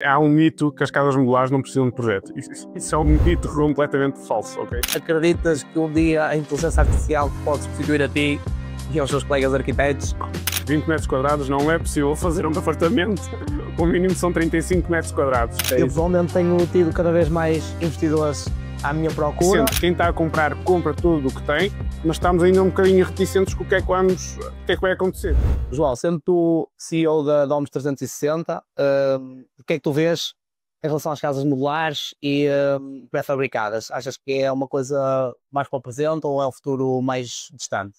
Há um mito que as casas modulares não precisam de projeto. Isso é um mito completamente falso, ok? Acreditas que um dia a inteligência artificial pode substituir a ti e aos seus colegas arquitetos? 20 metros quadrados não é possível fazer um apartamento. O mínimo são 35 metros quadrados. Eu pessoalmente tenho tido cada vez mais investidores à minha procura. Sendo quem está a comprar, compra tudo o que tem, mas estamos ainda um bocadinho reticentes com o que é que vai acontecer. João, sendo tu CEO da Domus 360, o que é que tu vês em relação às casas modulares e pré-fabricadas? Achas que é uma coisa mais para o presente ou é um futuro mais distante?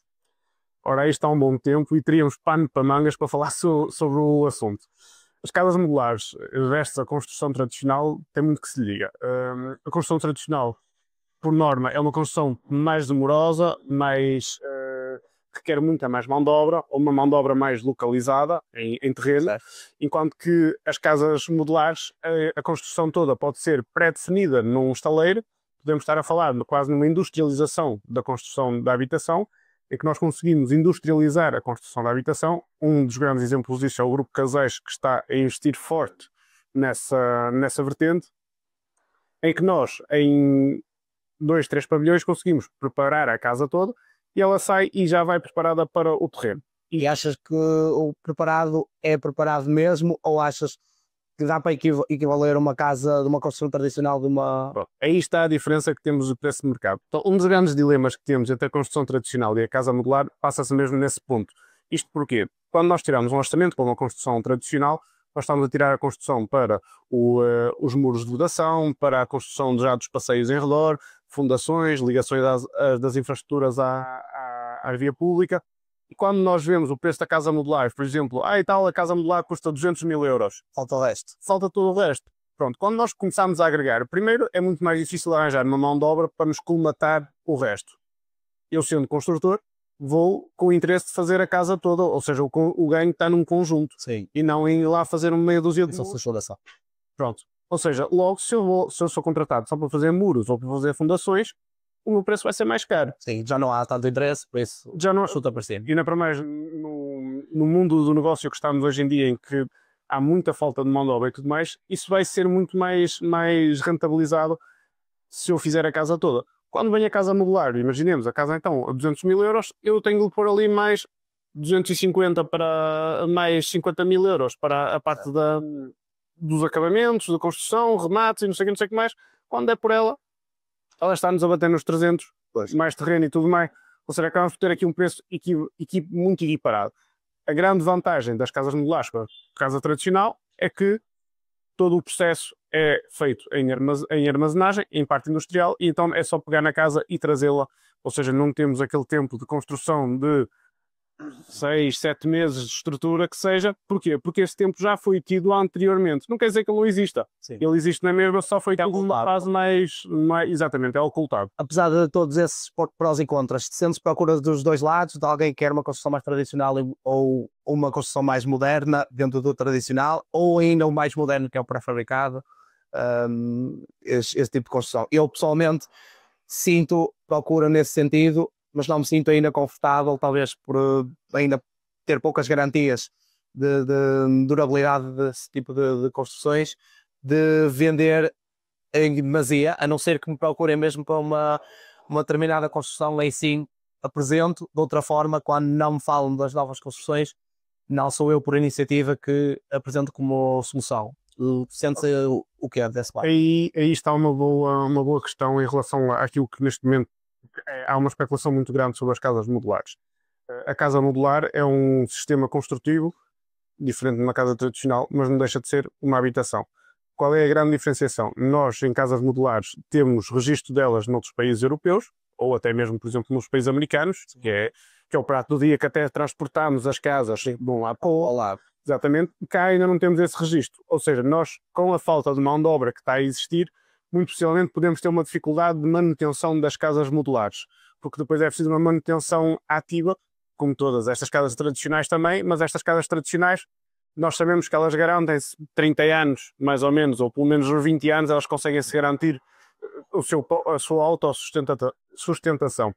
Ora, aí está um bom tempo e teríamos pano para mangas para falar sobre o assunto. As casas modulares versus a construção tradicional tem muito que se liga. A construção tradicional, por norma, é uma construção mais demorosa, requer muita mais mão de obra, ou uma mão de obra mais localizada em terreno, Certo. enquanto que as casas modulares, a construção toda pode ser pré-definida num estaleiro. Podemos estar a falar quase numa industrialização da construção da habitação, em que nós conseguimos industrializar a construção da habitação. Um dos grandes exemplos disso é o Grupo Caseiros, que está a investir forte nessa vertente, em que nós, em 2, 3 pavilhões, conseguimos preparar a casa toda e ela sai e já vai preparada para o terreno. E achas que o preparado é preparado mesmo ou achas que dá para equivaler uma casa de uma construção tradicional de uma... Pronto, aí está a diferença que temos do preço de mercado. Então, um dos grandes dilemas que temos entre a construção tradicional e a casa modular passa-se mesmo nesse ponto. Isto porquê? Quando nós tiramos um orçamento para uma construção tradicional, nós estamos a tirar a construção para os muros de vedação, para a construção já dos passeios em redor, fundações, ligações das infraestruturas à via pública. E quando nós vemos o preço da casa modular, por exemplo, a casa modular custa 200 mil euros. Falta o resto. Falta todo o resto. Pronto, quando nós começamos a agregar, primeiro é muito mais difícil arranjar uma mão de obra para nos colmatar o resto. Eu, sendo construtor, vou com o interesse de fazer a casa toda, ou seja, o ganho está num conjunto. Sim. E não em ir lá fazer uma meia dúzia de Isso muros. é Pronto. Ou seja, logo, se eu sou contratado só para fazer muros ou para fazer fundações, o meu preço vai ser mais caro. Sim, já não há tanto interesse, por isso Já não, chuta para cima. e ainda para mais, no mundo do negócio que estamos hoje em dia, em que há muita falta de mão de obra e tudo mais, isso vai ser muito mais rentabilizado se eu fizer a casa toda. Quando vem a casa modular, imaginemos, a casa então a 200 mil euros, eu tenho de pôr ali mais 250 para mais 50 mil euros para a parte dos acabamentos, da construção, remates e não sei o que mais. Quando é por ela está-nos a bater nos 300, Pois. mais terreno e tudo mais. Ou seja, acabamos por ter aqui um preço muito equiparado. A grande vantagem das casas modulares para a casa tradicional é que todo o processo é feito em armazenagem, em parte industrial, e então é só pegar na casa e trazê-la. Ou seja, não temos aquele tempo de construção de 6, 7 meses de estrutura que seja. Porquê? Porque esse tempo já foi tido anteriormente. Não quer dizer que ele não exista. Sim. Ele existe na mesma, só foi tido numa ocultado. fase mais... Exatamente, é ocultado. Apesar de todos esses prós e contras, sentes procura dos dois lados, de alguém que quer uma construção mais tradicional ou uma construção mais moderna dentro do tradicional, ou ainda o mais moderno que é o pré-fabricado, esse tipo de construção. Eu pessoalmente sinto procura nesse sentido, mas não me sinto ainda confortável, talvez por ainda ter poucas garantias de durabilidade desse tipo de construções, de vender em demasia, a não ser que me procurem mesmo para uma determinada construção, aí sim apresento. De outra forma, quando não me falam das novas construçõões, não sou eu por iniciativa que apresento como solução. Sente-se o que é desse lado? Aí está uma boa questão em relação àquilo que neste momento há uma especulação muito grande sobre as casas modulares. A casa modular é um sistema construtivo diferente de uma casa tradicional, mas não deixa de ser uma habitação. Qual é a grande diferenciação? Nós, em casas modulares, temos registro delas noutros países europeus, ou até mesmo, por exemplo, nos países americanos, que é o prato do dia, que até transportamos as casas de um lado para o outro. Olá. Exatamente. Cá ainda não temos esse registro. Ou seja, nós, com a falta de mão de obra que está a existir, muito possivelmente podemos ter uma dificuldade de manutenção das casas modulares, porque depois é preciso uma manutenção ativa, como todas estas casas tradicionais também, mas estas casas tradicionais, nós sabemos que elas garantem-se 30 anos, mais ou menos, ou pelo menos uns 20 anos, elas conseguem-se garantir a sua autossustentação.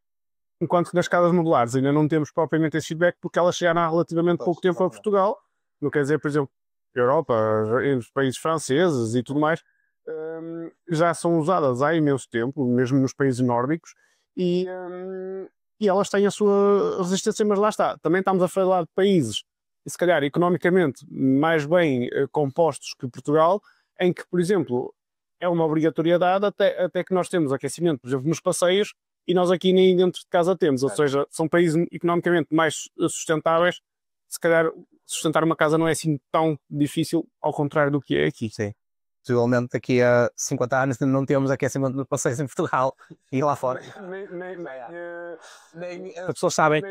Enquanto que nas casas modulares ainda não temos propriamente esse feedback, porque elas chegaram há relativamente pouco tempo a Portugal. Não quer dizer, por exemplo, Europa, nos países franceses e tudo mais, já são usadas há imenso tempo, mesmo nos países nórdicos, e, e elas têm a sua resistência, mas lá está. Também estamos a falar de países, se calhar economicamente mais bem compostos que Portugal, em que, por exemplo, é uma obrigatoriedade até que nós temos aquecimento, por exemplo, nos passeios, e nós aqui nem dentro de casa temos, ou seja, são países economicamente mais sustentáveis, se calhar sustentar uma casa não é assim tão difícil, ao contrário do que é aqui. Sim. Possivelmente daqui a 50 anos ainda não temos aquecimento de passeios em Portugal e lá fora. As pessoas sabem.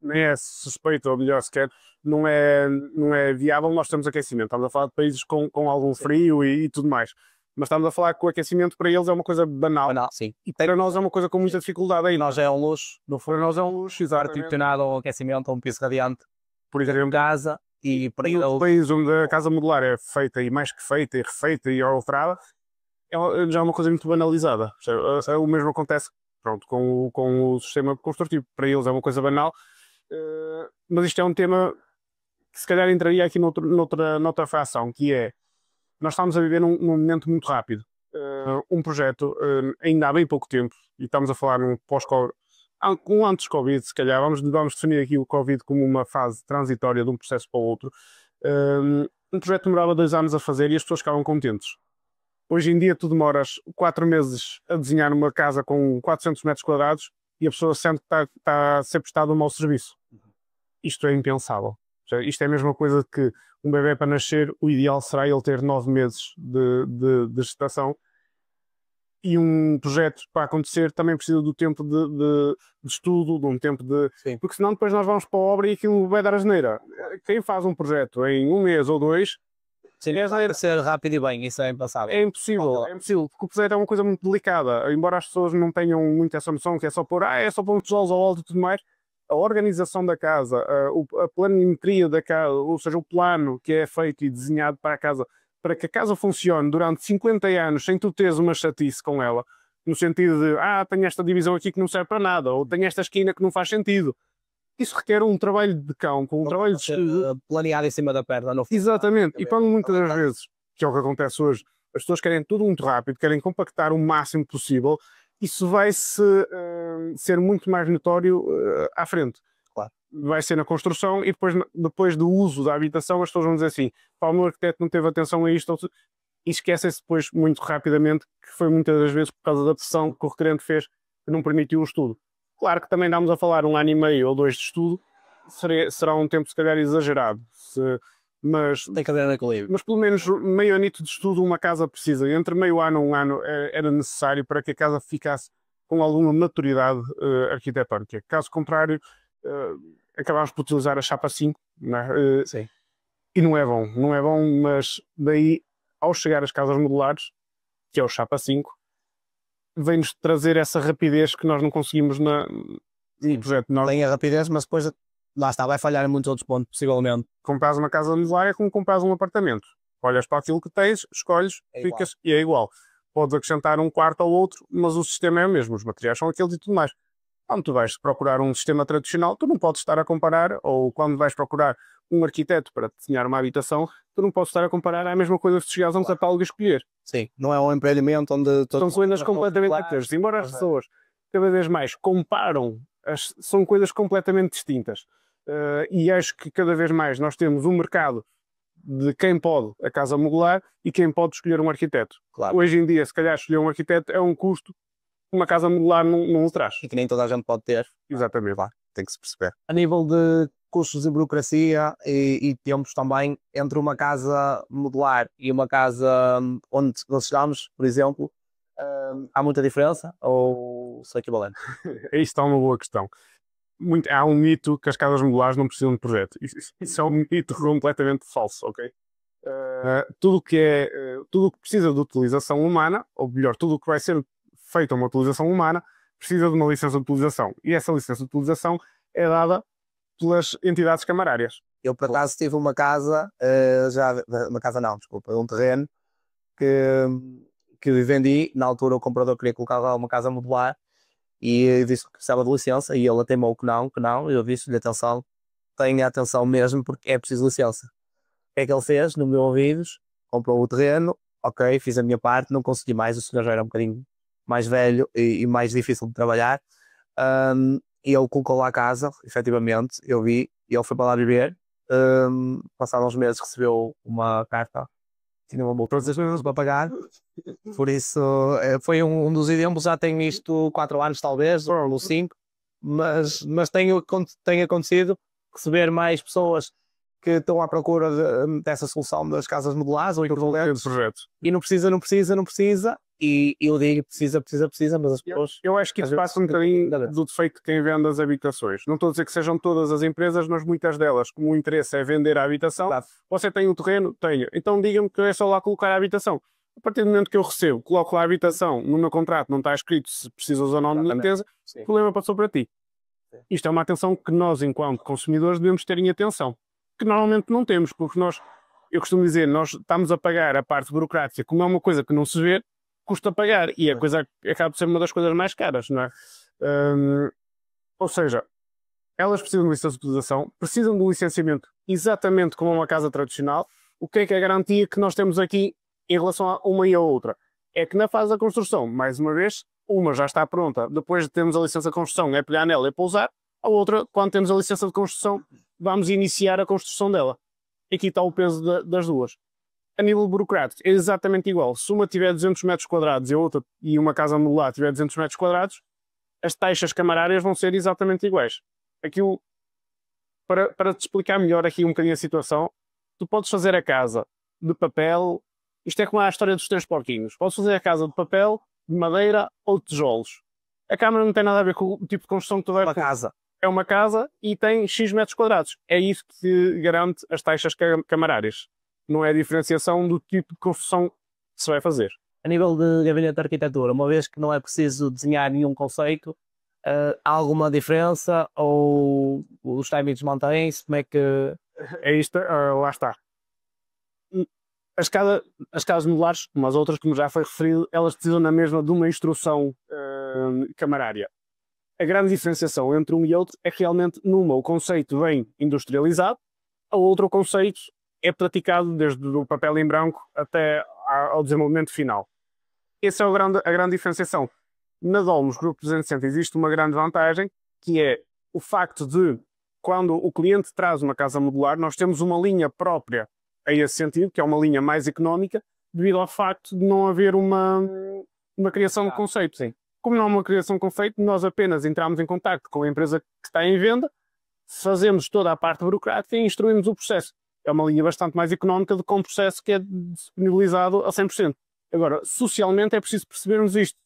Nem é suspeito, ou melhor sequer, não é viável nós temos aquecimento. Estamos a falar de países com algum frio e tudo mais. Mas estamos a falar que o aquecimento para eles é uma coisa banal. Sim. E para nós é uma coisa com muita dificuldade aí. Nós é um luxo, Para nós é um luxo, ar-condicionado ou aquecimento ou um piso radiante por exemplo, casa. E para o país onde a casa modular é feita e mais que feita e refeita e alterada, já é uma coisa muito banalizada. O mesmo acontece, pronto, com o sistema construtivo. Para eles é uma coisa banal, mas isto é um tema que se calhar entraria aqui noutra fração, que é, nós estamos a viver num momento muito rápido. Um projeto, ainda há bem pouco tempo, e estamos a falar num pós-Covid, antes Covid, se calhar, vamos definir aqui o Covid como uma fase transitória de um processo para o outro. Um projeto demorava 2 anos a fazer e as pessoas ficavam contentes. Hoje em dia tu demoras 4 meses a desenhar uma casa com 400 metros quadrados e a pessoa sente que está a ser prestado um mau serviço. Isto é impensável. Isto é a mesma coisa que um bebê para nascer, o ideal será ele ter 9 meses de gestação. E um projeto para acontecer também precisa do tempo de estudo, de um tempo de... Sim. Porque senão depois nós vamos para a obra e aquilo vai dar asneira. Quem faz um projeto em 1 mês ou 2... Sim, é ser rápido e bem, isso é impensável. É impossível, porque o projeto é uma coisa muito delicada. Embora as pessoas não tenham muito essa noção, que é só pôr uns tijolos ao alto e tudo mais, a organização da casa, a planimetria da casa, ou seja, o plano que é feito e desenhado para a casa, para que a casa funcione durante 50 anos sem tu teres uma chatice com ela, no sentido de, tenho esta divisão aqui que não serve para nada, ou tenho esta esquina que não faz sentido. Isso requer um trabalho de cão, com um trabalho de estudo. Planeado em cima da perna. Exatamente, e quando muitas das vezes, que é o que acontece hoje, as pessoas querem tudo muito rápido, querem compactar o máximo possível, isso vai-se ser muito mais notório à frente. Claro. Vai ser na construção e depois do uso da habitação as pessoas vão dizer assim, o meu arquiteto não teve atenção a isto, e esquecem-se depois muito rapidamente que foi muitas das vezes por causa da pressão que o requerente fez que não permitiu o estudo. Claro que também damos a falar 1 ano e meio ou 2 de estudo, será um tempo se calhar exagerado, mas tem que haver um equilíbrio. Mas pelo menos meio anito de estudo uma casa precisa, entre meio ano e 1 ano era necessário para que a casa ficasse com alguma maturidade arquitetónica. Caso contrário, acabámos por utilizar a chapa 5, não é? Sim. E não é bom, mas daí, ao chegar às casas modulares, que é o chapa 5, vem-nos trazer essa rapidez que nós não conseguimos no projeto. Tem a rapidez, mas depois, lá está, vai falhar em muitos outros pontos, possivelmente. Compras uma casa modular é como compras um apartamento. Olhas para aquilo que tens, escolhes, ficas e é igual. Podes acrescentar um quarto ao outro, mas o sistema é o mesmo, os materiais são aqueles e tudo mais. Quando tu vais procurar um sistema tradicional, tu não podes estar a comparar, ou quando vais procurar um arquiteto para desenhar uma habitação, tu não podes estar a comparar a mesma coisa se chegares a um catálogo e escolher. Sim, não é um empreendimento onde... São coisas completamente diferentes. Embora as pessoas cada vez mais comparam, são coisas completamente distintas. E acho que cada vez mais nós temos um mercado de quem pode a casa modular e quem pode escolher um arquiteto. Claro. Hoje em dia, se calhar escolher um arquiteto é um custo que uma casa modular não traz. E que nem toda a gente pode ter. Exatamente. Claro, tem que se perceber. A nível de custos de burocracia e tempos também, entre uma casa modular e uma casa onde nós estamos, por exemplo, há muita diferença ou são equivalentes? Isto é uma boa questão. Há um mito que as casas modulares não precisam de projeto. Isso é um mito completamente falso, ok? Tudo o que precisa de utilização humana, ou melhor, tudo o que vai ser feito a uma utilização humana, precisa de uma licença de utilização. E essa licença de utilização é dada pelas entidades camarárias. Eu, por acaso, tive uma casa, um terreno, que vendi. Na altura o comprador queria colocar lá uma casa modular e disse que precisava de licença e ele teimou que não, eu disse-lhe, atenção, tenha atenção mesmo, porque é preciso licença. O que é que ele fez? No meu ouvidos, comprou o terreno, ok, fiz a minha parte, não consegui mais, o senhor já era um bocadinho mais velho e mais difícil de trabalhar. E ele colocou lá a casa, efetivamente, eu vi, e ele foi para lá viver. Passados uns meses recebeu uma carta, tinha uma multa todas as vezes para pagar, por isso foi um dos exemplos. Já tenho isto 4 anos talvez, ou 5, mas tem acontecido receber mais pessoas que estão à procura dessa solução das casas modulares ou equivalentes, e não precisa, e eu digo precisa, mas as pessoas... Eu acho que isso passa um bocadinho do defeito que quem vende as habitações. Não estou a dizer que sejam todas as empresas, mas muitas delas, como o interesse é vender a habitação, claro. Você tem um terreno? Tenho. Então diga-me que é só lá colocar a habitação. A partir do momento que eu recebo, coloco lá a habitação, no meu contrato não está escrito se precisas ou não de licença, o problema passou para ti. Isto é uma atenção que nós, enquanto consumidores, devemos ter em atenção. Que normalmente não temos, porque eu costumo dizer, nós estamos a pagar a parte burocrática, como é uma coisa que não se vê, custa pagar, e a coisa acaba por ser uma das coisas mais caras, não é? Ou seja, elas precisam de licença de utilização, precisam de um licenciamento exatamente como uma casa tradicional. O que é a garantia que nós temos aqui em relação a uma e a outra? É que na fase da construção, mais uma vez, uma já está pronta, depois de termos a licença de construção, é pegar nela e pousar, a outra, quando temos a licença de construção, vamos iniciar a construção dela. Aqui está o peso das duas. A nível burocrático, é exatamente igual. Se uma tiver 200 metros quadrados e a outra, e uma casa modular tiver 200 metros quadrados, as taxas camarárias vão ser exatamente iguais. Aquilo, para te explicar melhor aqui um bocadinho a situação, tu podes fazer a casa de papel, isto é como a história dos 3 porquinhos, podes fazer a casa de papel, de madeira ou de tijolos. A Câmara não tem nada a ver com o tipo de construção que tu vai fazer. Casa. É uma casa e tem X metros quadrados. É isso que garante as taxas camarárias. Não é a diferenciação do tipo de construção que se vai fazer. A nível de gabinete de arquitetura, uma vez que não é preciso desenhar nenhum conceito, há alguma diferença ou os timings mantêm-se? Como é que... É isto, lá está. As casas modulares, como as outras, como já foi referido, elas precisam na mesma de uma instrução camarária. A grande diferenciação entre um e outro é que realmente numa o conceito vem industrializado, a outra o conceito é praticado desde o papel em branco até ao desenvolvimento final. Essa é a grande diferenciação. Na Domus Grupo 360 existe uma grande vantagem, que é o facto de, quando o cliente traz uma casa modular, nós temos uma linha própria a esse sentido, que é uma linha mais económica, devido ao facto de não haver uma criação de conceito. Sim. Como não há uma criação de conceito, nós apenas entramos em contacto com a empresa que está em venda, fazemos toda a parte burocrática e instruímos o processo. É uma linha bastante mais económica do que um processo que é disponibilizado a 100%. Agora, socialmente é preciso percebermos isto,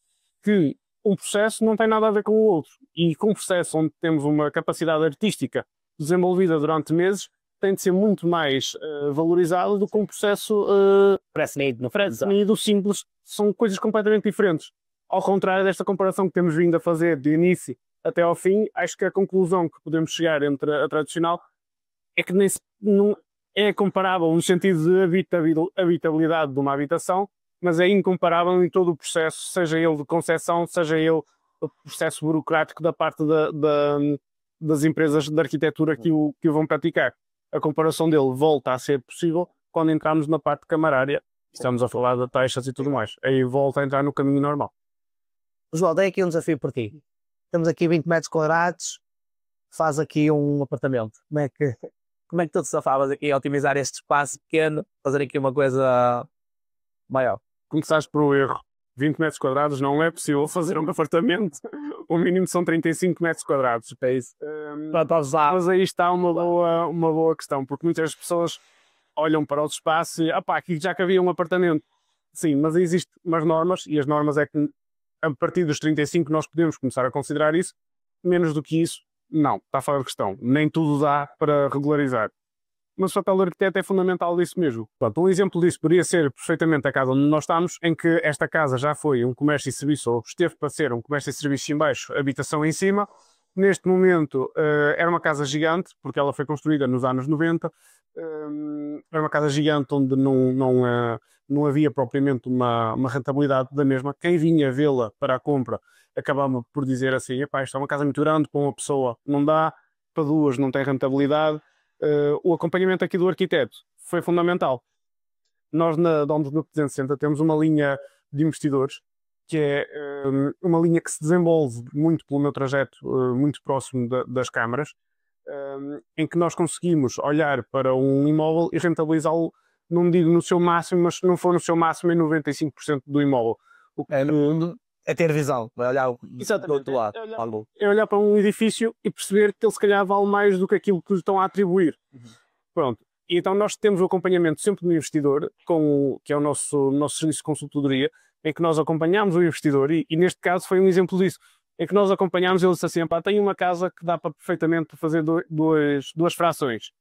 que um processo não tem nada a ver com o outro. E com um processo onde temos uma capacidade artística desenvolvida durante meses, tem de ser muito mais valorizado do que um processo pré-definido, simples. São coisas completamente diferentes. Ao contrário desta comparação que temos vindo a fazer de início até ao fim, acho que a conclusão que podemos chegar entre a tradicional é que não é comparável no sentido de habitabilidade de uma habitação, mas é incomparável em todo o processo, seja ele de concepção, seja ele o processo burocrático da parte das empresas de arquitetura que o vão praticar. A comparação dele volta a ser possível quando entramos na parte camarária. Estamos a falar de taxas e tudo mais. Aí volta a entrar no caminho normal. João, tem aqui um desafio por ti. Temos aqui 20 metros quadrados, faz aqui um apartamento. Como é que tu te safavas aqui a otimizar este espaço pequeno, fazer aqui uma coisa maior? Começaste por um erro. 20 metros quadrados não é possível fazer um apartamento. O mínimo são 35 metros quadrados. É isso. Mas aí está uma boa questão, porque muitas pessoas olham para o espaço e aqui já cabia um apartamento. Sim, mas existem umas normas, e as normas é que a partir dos 35 nós podemos começar a considerar isso. Menos do que isso, não, está fora de questão. Nem tudo dá para regularizar. Mas o papel do arquiteto é fundamental disso mesmo. Pronto, um exemplo disso poderia ser perfeitamente a casa onde nós estamos, em que esta casa já foi um comércio e serviço, ou esteve para ser um comércio e serviço em baixo, habitação em cima. Neste momento era uma casa gigante, porque ela foi construída nos anos 90. Era uma casa gigante onde não havia propriamente uma rentabilidade da mesma. Quem vinha vê-la para a compra acabava por dizer assim: isto é uma casa muito grande, para uma pessoa não dá. para duas não tem rentabilidade. O acompanhamento aqui do arquiteto foi fundamental. Nós na Domus no 360 temos uma linha de investidores que é uma linha que se desenvolve muito pelo meu trajeto, muito próximo das câmaras, em que nós conseguimos olhar para um imóvel e rentabilizá-lo, não digo no seu máximo, mas se não for no seu máximo, em 95% do imóvel. No fundo, é ter visão, vai olhar do outro lado. É olhar para um edifício e perceber que ele se calhar vale mais do que aquilo que lhe estão a atribuir. Pronto. E então nós temos o acompanhamento sempre do investidor, que é o nosso serviço de consultoria, em que nós acompanhamos o investidor, e neste caso foi um exemplo disso, em que nós acompanhámos, ele disse assim, pá, tenho uma casa que dá perfeitamente para fazer duas frações.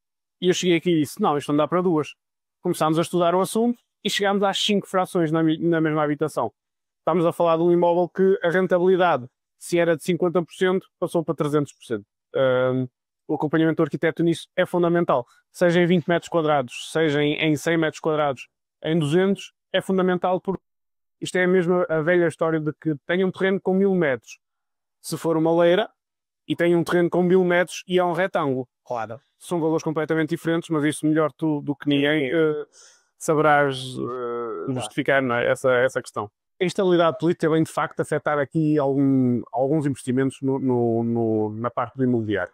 E eu cheguei aqui e disse, não, isto não dá para duas. Começámos a estudar o assunto e chegámos às 5 frações na mesma habitação. Estamos a falar de um imóvel que a rentabilidade, se era de 50%, passou para 300%. O acompanhamento do arquiteto nisso é fundamental. Seja em 20 metros quadrados, seja em 100 metros quadrados, em 200, é fundamental porque isto é a mesma a velha história de que tenha um terreno com 1000 metros. Se for uma leira e tem um terreno com 1000 metros e é um retângulo. Claro. São valores completamente diferentes, mas isso melhor tu do que ninguém saberás justificar, não é? essa questão. A instabilidade política vem de facto afetar aqui alguns investimentos na parte do imobiliário.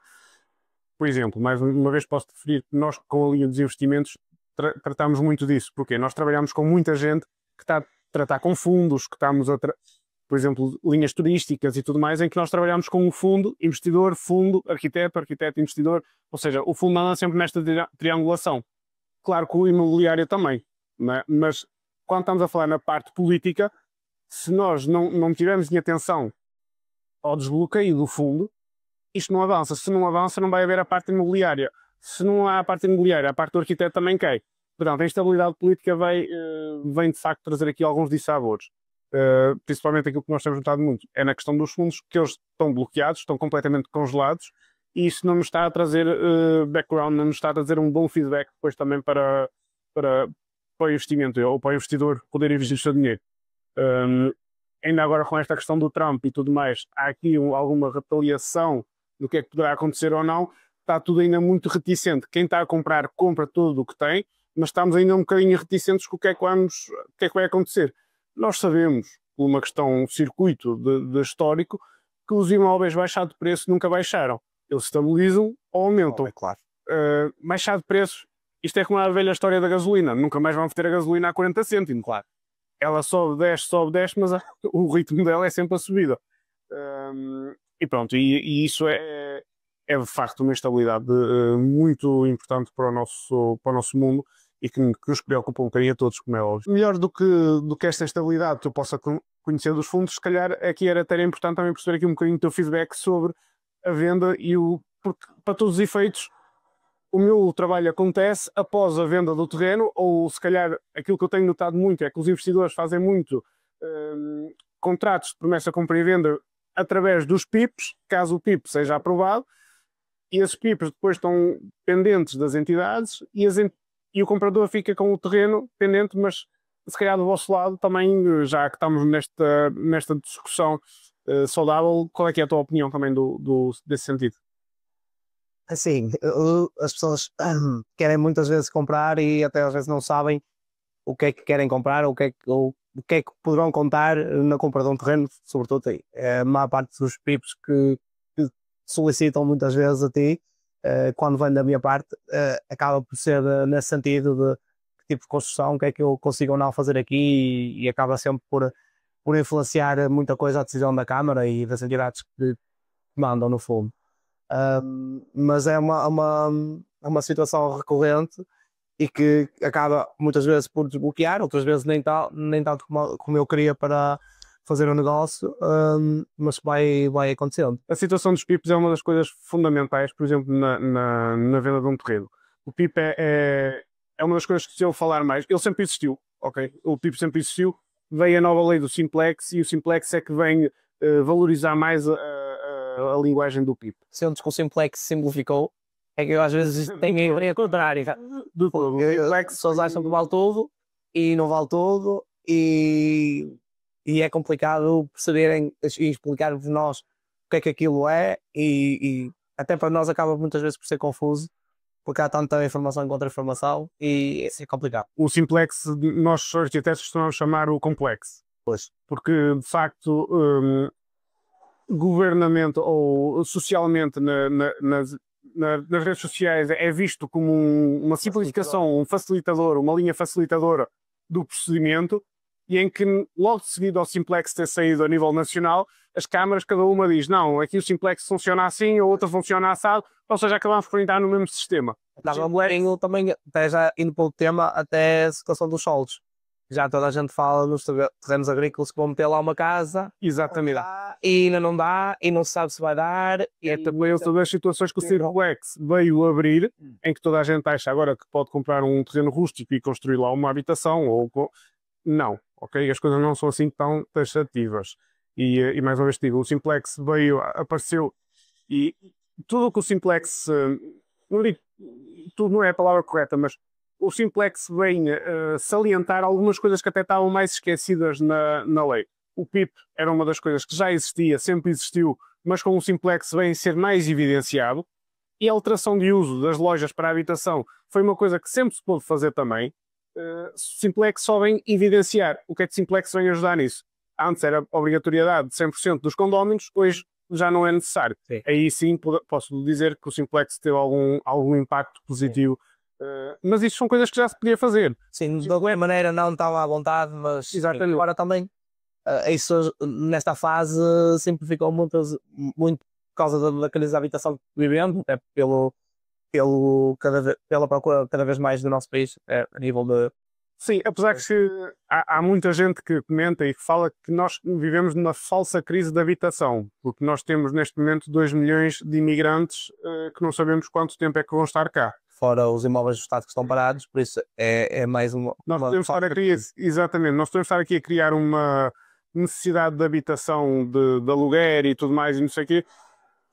Por exemplo, mais uma vez posso referir que nós com a linha dos investimentos tratamos muito disso. Porque nós trabalhamos com muita gente que está a tratar com fundos, que estamos por exemplo, linhas turísticas e tudo mais, em que nós trabalhamos com o fundo, investidor, fundo, arquiteto, investidor, ou seja, o fundo anda sempre nesta triangulação. Claro que o imobiliário também, não é? Mas quando estamos a falar na parte política, se nós não tivermos em atenção ao desbloqueio do fundo, isto não avança. Se não avança, não vai haver a parte imobiliária. Se não há a parte imobiliária, a parte do arquiteto também cai. Portanto, a instabilidade política vem de facto trazer aqui alguns dissabores. Principalmente aquilo que nós temos notado muito é na questão dos fundos, que eles estão bloqueados, estão completamente congelados, e isso não nos está a trazer background, não nos está a trazer um bom feedback depois também para o investimento, ou para o investidor poder investir o seu dinheiro. Ainda agora com esta questão do Trump e tudo mais, há aqui alguma retaliação do que é que poderá acontecer ou não. Está tudo ainda muito reticente. Quem está a comprar, compra tudo o que tem, mas estamos ainda um bocadinho reticentes com o que é que vai acontecer. Nós sabemos, por uma questão circuito de histórico, que os imóveis baixar de preço nunca baixaram. Eles estabilizam ou aumentam. É claro. Baixar de preço, isto é como a velha história da gasolina. Nunca mais vamos ter a gasolina a 40 cêntimos. Claro. Ela sobe, desce, mas o ritmo dela é sempre a subida. E pronto, e isso é de facto uma instabilidade muito importante para o nosso mundo e que nos preocupa um bocadinho a todos, como é óbvio. Melhor do que esta instabilidade que eu possa conhecer dos fundos, se calhar aqui era até importante também perceber aqui um bocadinho o teu feedback sobre a venda porque para todos os efeitos o meu trabalho acontece após a venda do terreno, ou se calhar aquilo que eu tenho notado muito é que os investidores fazem muito contratos de promessa, compra e venda através dos PIPs, caso o PIP seja aprovado, e esses PIPs depois estão pendentes das entidades e o comprador fica com o terreno pendente, mas se calhar do vosso lado também, já que estamos nesta discussão saudável, qual é que é a tua opinião também desse sentido? Assim, as pessoas querem muitas vezes comprar e até às vezes não sabem o que é que querem comprar ou o que é que poderão contar na compra de um terreno, sobretudo aí. A maior parte dos PIPs que solicitam muitas vezes a ti, quando vem da minha parte, acaba por ser nesse sentido de que tipo de construção, o que é que eu consigo ou não fazer aqui, e acaba sempre por influenciar muita coisa a decisão da Câmara e das entidades que mandam no fundo. Mas é uma situação recorrente e que acaba muitas vezes por desbloquear, outras vezes nem tanto como eu queria para fazer um negócio, mas vai acontecendo. A situação dos PIPs é uma das coisas fundamentais, por exemplo, na venda de um terreno. O PIP é uma das coisas que se eu falar mais, ele sempre existiu, ok? O PIP sempre existiu, veio a nova lei do Simplex e o Simplex é que vem valorizar mais a linguagem do PIP. Sendo que o Simplex simplificou, é que eu às vezes tenho a ideia contrária. O Simplex só acham que vale tudo e não vale tudo, e é complicado perceberem e explicar-vos nós o que é que aquilo é, e até para nós acaba muitas vezes por ser confuso, porque há tanta informação contra informação e isso é complicado. O simplex, nós arquitetos costumamos chamar o complexo. Pois. Porque, de facto, governamente ou socialmente nas redes sociais é visto como uma simplificação, um facilitador, uma linha facilitadora do procedimento, e em que logo de seguida ao simplex ter saído a nível nacional, as câmaras, cada uma diz, não, aqui o simplex funciona assim, a outra funciona assado, ou seja, acabamos por entrar no mesmo sistema. Também, até já indo para o tema, até a situação dos solos. Já toda a gente fala nos terrenos agrícolas que vão meter lá uma casa. Exatamente. E ainda não dá, e não se sabe se vai dar. E é também outra das situações que o simplex veio abrir, em que toda a gente acha agora que pode comprar um terreno rústico e construir lá uma habitação, ou... Não, ok? As coisas não são assim tão taxativas. E mais uma vez digo, o simplex apareceu, e tudo o que o simplex... não digo, tudo não é a palavra correta, mas o simplex vem salientar algumas coisas que até estavam mais esquecidas na lei. O PIP era uma das coisas que já existia, sempre existiu, mas com o simplex vem ser mais evidenciado. E a alteração de uso das lojas para a habitação foi uma coisa que sempre se pôde fazer também. Simplex só vem evidenciar. O que é que Simplex vem ajudar nisso? Antes era obrigatoriedade de 100% dos condóminos, hoje já não é necessário. Sim. Aí sim posso dizer que o Simplex teve algum impacto positivo. Mas isso são coisas que já se podia fazer. Sim, de alguma maneira não estava à vontade, mas exatamente. Agora também isso nesta fase simplificou muito por causa da crise da habitação que vivemos, até pela procura cada vez mais do nosso país a nível de... Sim, apesar que há muita gente que comenta e que fala que nós vivemos numa falsa crise de habitação, porque nós temos neste momento 2 milhões de imigrantes que não sabemos quanto tempo é que vão estar cá. Fora os imóveis do Estado que estão parados, por isso é mais uma... Nós podemos estar aqui, exatamente, nós podemos estar aqui a criar uma necessidade de habitação, de aluguer e tudo mais e não sei o quê,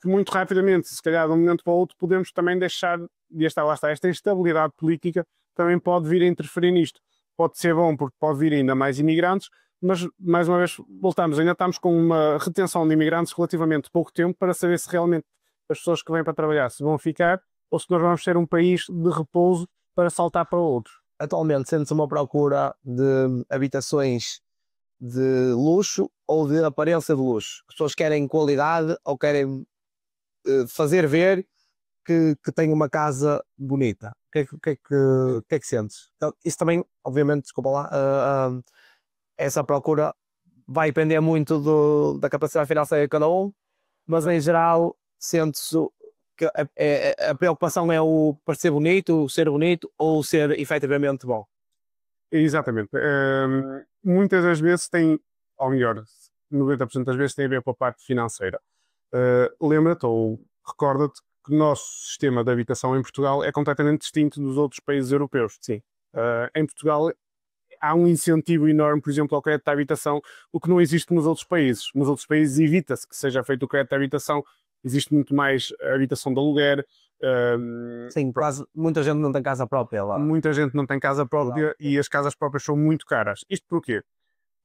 que muito rapidamente, se calhar de um momento para o outro, podemos também deixar de estar lá está. Esta instabilidade política também pode vir a interferir nisto. Pode ser bom porque pode vir ainda mais imigrantes, mas mais uma vez voltamos, ainda estamos com uma retenção de imigrantes relativamente pouco tempo para saber se realmente as pessoas que vêm para trabalhar se vão ficar ou se nós vamos ser um país de repouso para saltar para outros. Atualmente sente-se uma procura de habitações de luxo ou de aparência de luxo. As pessoas querem qualidade ou querem fazer ver que têm uma casa bonita. O que é que sentes? Então, isso também, obviamente, desculpa lá, essa procura vai depender muito da capacidade financeira de cada um, mas em geral sente-se que a preocupação é o parecer bonito, o ser bonito ou o ser efetivamente bom. Exatamente. Muitas das vezes tem, ou melhor, 90% das vezes tem a ver com a parte financeira. Lembra-te ou recorda-te que o nosso sistema de habitação em Portugal é completamente distinto dos outros países europeus. Sim. Em Portugal há um incentivo enorme, por exemplo, ao crédito de habitação, o que não existe nos outros países. Nos outros países evita-se que seja feito o crédito de habitação, existe muito mais habitação de aluguer. Sim, quase muita gente não tem casa própria lá. Muita gente não tem casa própria e as casas próprias são muito caras. Isto porquê?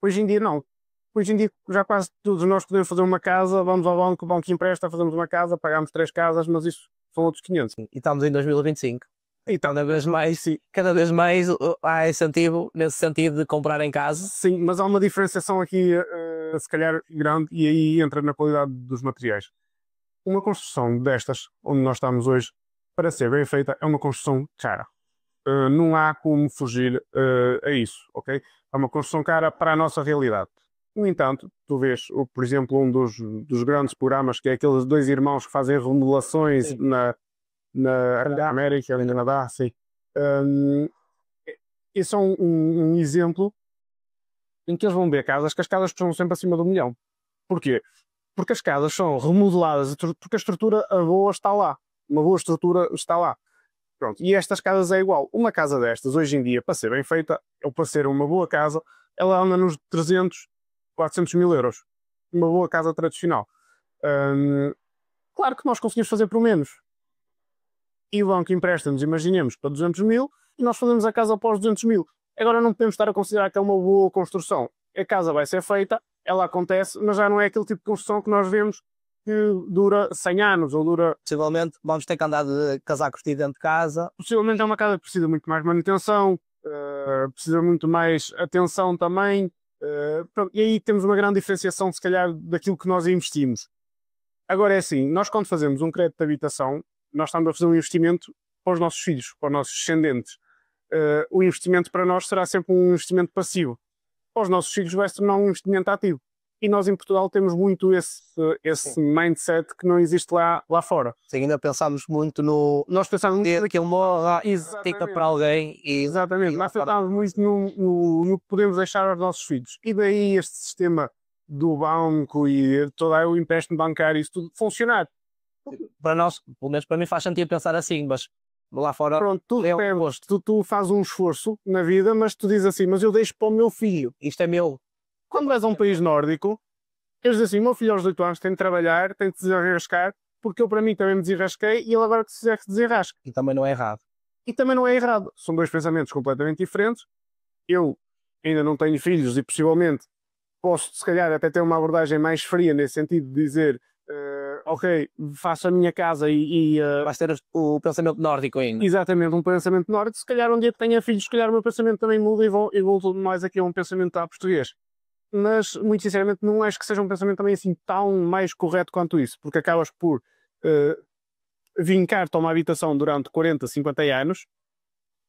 Hoje em dia não. Hoje em dia já quase todos nós podemos fazer uma casa, vamos ao banco, o banco empresta, fazemos uma casa, pagamos 3 casas, mas isso são outros 500. E estamos em 2025. E cada vez mais há incentivo nesse sentido de comprar em casa. Sim, mas há uma diferenciação aqui, se calhar, grande, e aí entra na qualidade dos materiais. Uma construção destas, onde nós estamos hoje, para ser bem feita, é uma construção cara. Não há como fugir a isso, ok? É uma construção cara para a nossa realidade. No entanto, tu vês, por exemplo, um dos grandes programas, que é aqueles 2 irmãos que fazem remodelações na América, no Canadá, sim. Esse é um exemplo em que eles vão ver casas, que as casas estão sempre acima do 1 milhão. Porquê? Porque as casas são remodeladas, porque a estrutura boa está lá. Uma boa estrutura está lá. Pronto. E estas casas é igual. Uma casa destas, hoje em dia, para ser bem feita, ou para ser uma boa casa, ela anda nos 300, 400 mil euros. Uma boa casa tradicional. Claro que nós conseguimos fazer por menos. E o banco empresta-nos, imaginemos, para 200 mil, e nós fazemos a casa após 200 mil. Agora não podemos estar a considerar que é uma boa construção. A casa vai ser feita, ela acontece, mas já não é aquele tipo de construção que nós vemos dura 100 anos ou dura... Possivelmente vamos ter que andar de casaco vestido dentro de casa. Possivelmente é uma casa que precisa muito mais manutenção, precisa muito mais atenção também. Pronto, e aí temos uma grande diferenciação, se calhar, daquilo que nós investimos. Agora é assim, nós quando fazemos um crédito de habitação, nós estamos a fazer um investimento para os nossos filhos, para os nossos descendentes. O investimento para nós será sempre um investimento passivo. Para os nossos filhos vai se tornar um investimento ativo. E nós em Portugal temos muito esse mindset que não existe lá fora. Sim, ainda pensamos muito no... Nós pensamos muito que ele morra, Exatamente. fica para alguém e... Exatamente, nós pensamos muito no que podemos deixar aos nossos filhos. E daí este sistema do banco e todo o empréstimo bancário, isso tudo funcionar. Para nós, pelo menos para mim faz sentido pensar assim, mas lá fora... Pronto, é tu fazes um esforço na vida, mas tu dizes assim, mas eu deixo para o meu filho. Isto é meu. Quando vais a um país nórdico, eles dizem assim, meu filho aos 8 anos tem de trabalhar, tem de se desenrascar, porque eu para mim também me desenrasquei e ele agora que se desenrasca. E também não é errado. E também não é errado. São dois pensamentos completamente diferentes. Eu ainda não tenho filhos e possivelmente posso, se calhar, até ter uma abordagem mais fria nesse sentido de dizer ok, faço a minha casa Vais ter o pensamento nórdico ainda. exatamente, um pensamento nórdico. Se calhar um dia que tenha filhos, se calhar o meu pensamento também muda e volto mais aqui a um pensamento à português. Mas, muito sinceramente, não acho que seja um pensamento também assim tão mais correto quanto isso, porque acabas por vincar-te a uma habitação durante 40, 50 anos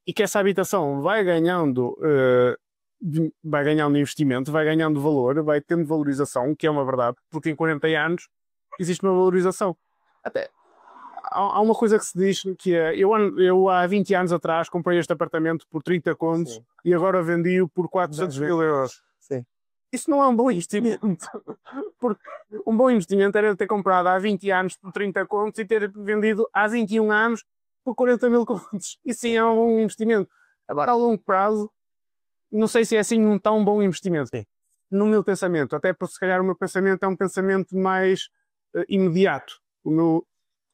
e que essa habitação vai ganhando investimento, vai ganhando valor, vai tendo valorização, que é uma verdade, porque em 40 anos existe uma valorização. Até há uma coisa que se diz que é, eu há 20 anos atrás comprei este apartamento por 30 contos e agora vendi-o por 400 mil euros. Sim. Isso não é um bom investimento. Porque um bom investimento era ter comprado há 20 anos por 30 contos e ter vendido há 21 anos por 40 mil contos. Isso sim é um bom investimento. Agora, a longo prazo, não sei se é assim um tão bom investimento. Sim. No meu pensamento, até porque se calhar o meu pensamento é um pensamento mais imediato.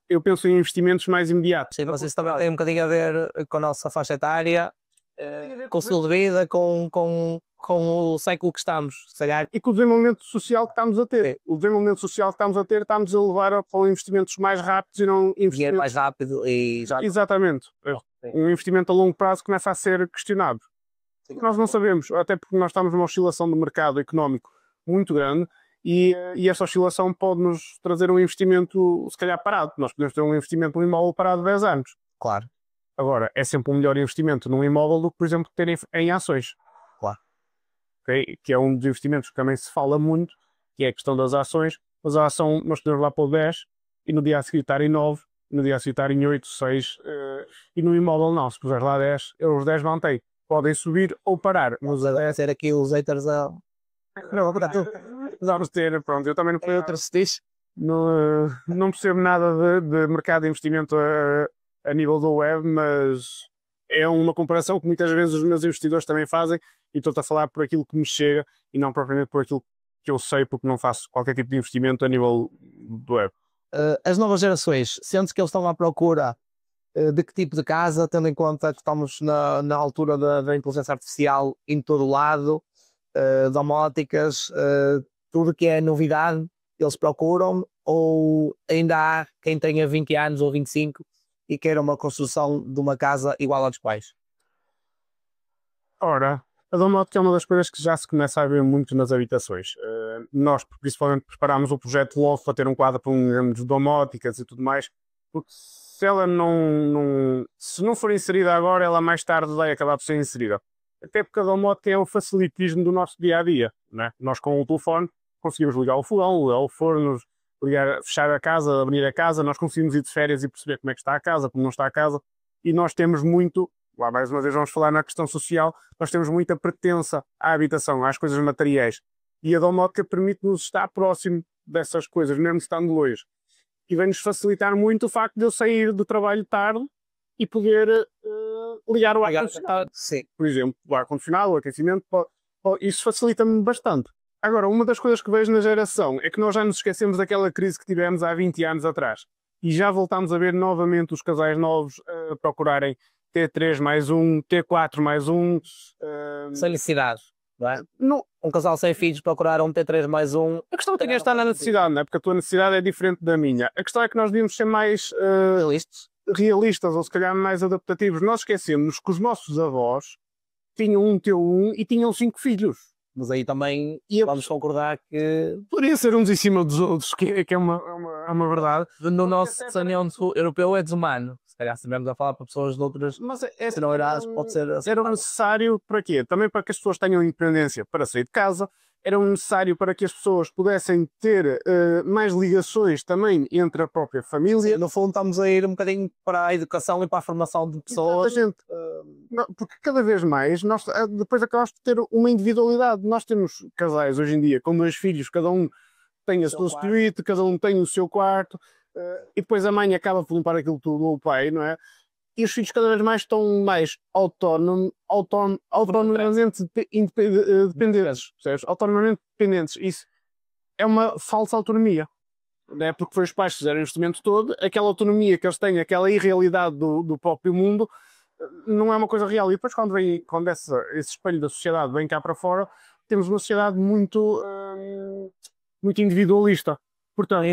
Eu penso em investimentos mais imediatos. Sim, mas isso também tem um bocadinho a ver com a nossa faixa etária, com o estilo de vida, com o século que estamos, se calhar. E com o desenvolvimento social que estamos a ter. O desenvolvimento social que estamos a ter, estamos a levar para investimentos mais rápidos e não investimentos... Dinheiro mais rápido e já... Exatamente. Sim. Um investimento a longo prazo começa a ser questionado. Sim. Nós não sabemos, até porque nós estamos numa oscilação do mercado económico muito grande e essa oscilação pode-nos trazer um investimento, se calhar, parado. Nós podemos ter um investimento num imóvel parado de 10 anos. Claro. Agora, é sempre um melhor investimento num imóvel do que, por exemplo, ter em ações. Claro. Okay? Que é um dos investimentos que também se fala muito, que é a questão das ações. Mas a ação nós podemos lá para o 10 e no dia a seguir estar em 9, no dia a seguir estar em 8, 6 e no imóvel não, se puser lá 10, os 10 mantém. Podem subir ou parar. Mas vai ser aqui os haters a... Não, vamos ter, pronto, eu também não percebo nada de mercado de investimento a nível da web, mas é uma comparação que muitas vezes os meus investidores também fazem e estou-te a falar por aquilo que me chega e não propriamente por aquilo que eu sei, porque não faço qualquer tipo de investimento a nível do web. As novas gerações, sentes que eles estão à procura de que tipo de casa, tendo em conta que estamos na altura da inteligência artificial em todo o lado, domóticas, tudo que é novidade, eles procuram, ou ainda há quem tenha 20 anos ou 25 e queira uma construção de uma casa igual à dos pais? Ora, a domótica é uma das coisas que já se começa a ver muito nas habitações. Nós, principalmente, preparámos o projeto logo para ter um quadro para de domóticas e tudo mais, porque se ela se não for inserida agora, ela mais tarde vai acabar por ser inserida. Até porque a domótica é o facilitismo do nosso dia-a-dia, né? Nós com o telefone conseguimos ligar o fogão, ligar o forno, fechar a casa, abrir a casa, nós conseguimos ir de férias e perceber como é que está a casa, como não está a casa, e nós temos muito, lá mais uma vez vamos falar na questão social, nós temos muita pertença à habitação, às coisas materiais, e a domótica permite-nos estar próximo dessas coisas, mesmo estando longe. E vem-nos facilitar muito o facto de eu sair do trabalho tarde e poder ligar o ar-condicionado. Sim. Por exemplo, o ar-condicionado, o aquecimento, isso facilita-me bastante. Agora, uma das coisas que vejo na geração é que nós já nos esquecemos daquela crise que tivemos há 20 anos atrás. E já voltamos a ver novamente os casais novos procurarem T3 mais um, T4 mais um. Sem necessidade. não é? Não, Um casal sem filhos procurar um T3 mais um. a questão aqui nem está na necessidade, não é? Porque a tua necessidade é diferente da minha. A questão é que nós devíamos ser mais realistas ou se calhar mais adaptativos. Nós esquecemos que os nossos avós tinham um T1 e tinham 5 filhos. Mas aí também E vamos concordar que poderia ser uns em cima dos outros, que é uma verdade. no nosso saneamento europeu é desumano. Se calhar se estivermos a falar para pessoas de outras Mas nacionalidades, pode ser assim. era necessário para quê? Também para que as pessoas tenham independência para sair de casa, era necessário para que as pessoas pudessem ter mais ligações também entre a própria família. No fundo estamos a ir um bocadinho para a educação e para a formação de pessoas. Gente, porque cada vez mais nós depois acabamos por ter uma individualidade. Nós temos casais hoje em dia com 2 filhos, cada um tem a sua suíte, cada um tem o seu quarto, e depois a mãe acaba por limpar aquilo tudo, ou o pai, não é? E os filhos cada vez mais estão mais autonomamente dependentes, percebes? Autonomamente dependentes. Isso é uma falsa autonomia, não é? Porque foi os pais que fizeram o instrumento todo, aquela autonomia que eles têm, aquela irrealidade do próprio mundo, não é uma coisa real. E depois quando esse espelho da sociedade vem cá para fora, temos uma sociedade muito individualista. Portanto,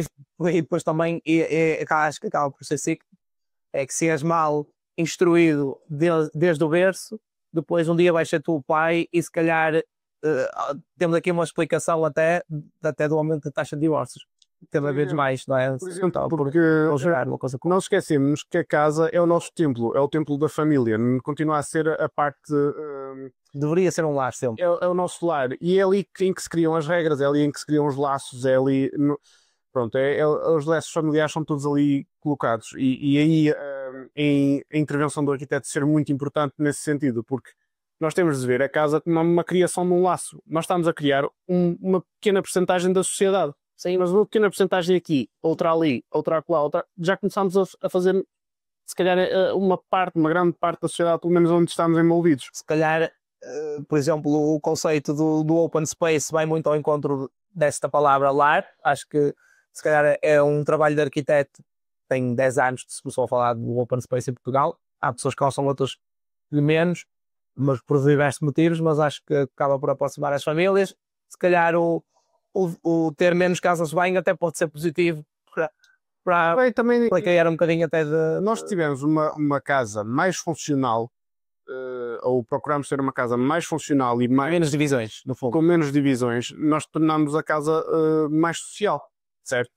E depois também, acho que acaba por ser assim, é que se és mal instruído desde o berço, depois um dia vais ser tu o pai e se calhar temos aqui uma explicação até do aumento da taxa de divórcios. Cada vez mais, não é? Por exemplo, porque não esquecemos que a casa é o nosso templo, é o templo da família, continua a ser a parte... Deveria ser um lar sempre. É o nosso lar, e é ali em que se criam as regras, é ali em que se criam os laços, é ali... Pronto, os laços familiares são todos ali colocados, e aí a intervenção do arquiteto ser muito importante nesse sentido, porque nós temos de ver a casa como uma criação de um laço. Nós estamos a criar uma pequena percentagem da sociedade. Sim, mas uma pequena porcentagem aqui, outra ali, outra acolá, outra... Já começámos a fazer, se calhar, uma grande parte da sociedade, pelo menos onde estamos envolvidos. Se calhar, por exemplo, o conceito do open space vai muito ao encontro desta palavra lar. Acho que, se calhar, é um trabalho de arquiteto. Tem 10 anos que se começou a falar do open space em Portugal. Há pessoas que gostam, outras de menos, mas por diversos motivos, mas acho que acaba por aproximar as famílias. Se calhar o ter menos casas de banho até pode ser positivo para criar um bocadinho até de... Nós tivemos uma casa mais funcional, ou procuramos ter uma casa mais funcional e menos divisões, no fundo. Com menos divisões, nós tornamos a casa mais social, certo?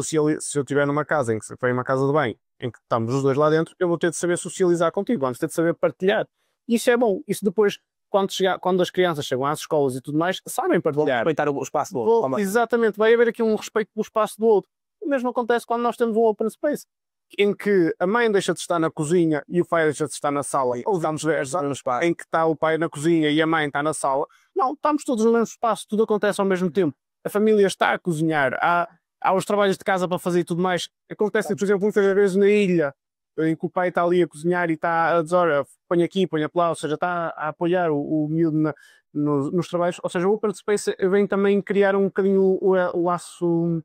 Se eu estiver numa casa em que foi uma casa de banho, em que estamos os dois lá dentro, eu vou ter de saber socializar contigo, antes ter de saber partilhar. Isso é bom, isso depois... Quando as crianças chegam às escolas e tudo mais, sabem partilhar. Respeitar o espaço do outro. Exatamente, vai haver aqui um respeito pelo espaço do outro. O mesmo acontece quando nós temos um open space, em que a mãe deixa de estar na cozinha e o pai deixa de estar na sala, ou vice-versa, em que está o pai na cozinha e a mãe está na sala. Não, estamos todos no mesmo espaço, tudo acontece ao mesmo tempo. A família está a cozinhar, há os trabalhos de casa para fazer e tudo mais. Acontece, por exemplo, muitas vezes na ilha, em que o pai está ali a cozinhar e está a dizer, olha, põe aqui, põe lá, ou seja, está a apoiar o miúdo nos trabalhos. Ou seja, o Open Space vem também criar um bocadinho o laço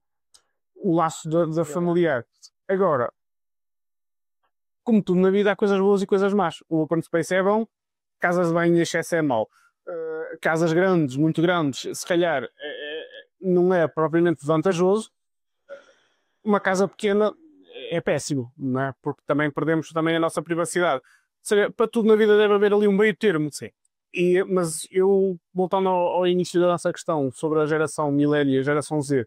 da familiar. Agora, como tudo na vida, há coisas boas e coisas más. O Open Space é bom, casas de banho em excesso é mau. Casas grandes, muito grandes, se calhar não é propriamente vantajoso. Uma casa pequena é péssimo, não é? Porque também perdemos a nossa privacidade. Ou seja, para tudo na vida deve haver ali um meio termo. Sim. Mas eu, voltando ao início da nossa questão sobre a geração millennial e a geração Z,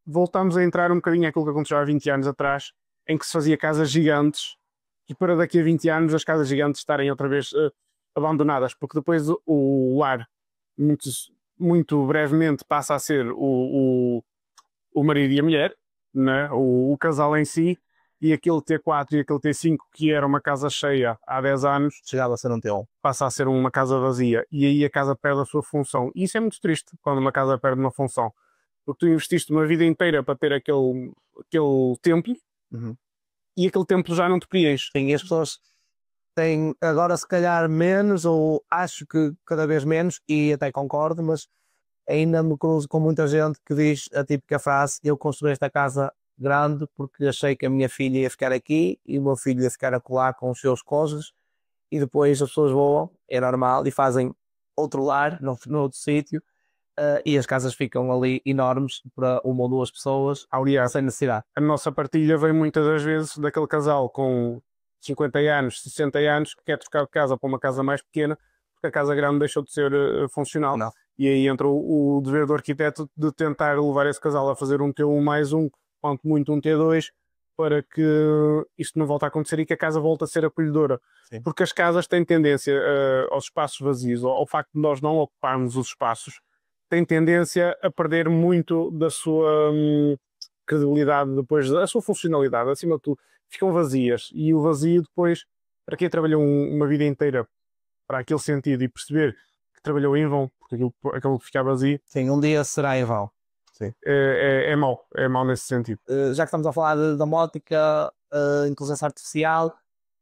voltamos a entrar um bocadinho naquilo que aconteceu há 20 anos atrás, em que se fazia casas gigantes, e para daqui a 20 anos as casas gigantes estarem outra vez abandonadas, porque depois o lar, muito brevemente, passa a ser o marido e a mulher, né? O casal em si, e aquele T4 e aquele T5 que era uma casa cheia há 10 anos, chegava a ser um T1, passa a ser uma casa vazia, e aí a casa perde a sua função. E isso é muito triste, quando uma casa perde uma função, porque tu investiste uma vida inteira para ter aquele templo, e aquele templo já não te preenche. Sim, e as pessoas têm agora se calhar menos, ou acho que cada vez menos, e até concordo, mas ainda me cruzo com muita gente que diz a típica frase: eu construí esta casa grande porque achei que a minha filha ia ficar aqui e o meu filho ia ficar acolá com os seus cônjuges, e depois as pessoas voam, é normal, e fazem outro lar, no outro sítio, e as casas ficam ali enormes para uma ou duas pessoas, Aliás, sem necessidade. a nossa partilha vem muitas das vezes daquele casal com 50 anos, 60 anos, que quer trocar de casa para uma casa mais pequena, porque a casa grande deixou de ser funcional. Não. E aí entra o dever do arquiteto de tentar levar esse casal a fazer um T1 mais um, quanto muito um T2, para que isto não volte a acontecer e que a casa volte a ser acolhedora. Sim. Porque as casas têm tendência aos espaços vazios, ao facto de nós não ocuparmos os espaços, tem tendência a perder muito da sua credibilidade depois, da sua funcionalidade, acima de tudo. Ficam vazias e o vazio depois, para quem trabalhou uma vida inteira para aquele sentido e perceber que trabalhou em vão, porque aquilo acabou de ficar vazio, Sim, um dia será em vão. é mau nesse sentido. Já que estamos a falar da domótica, inteligência artificial,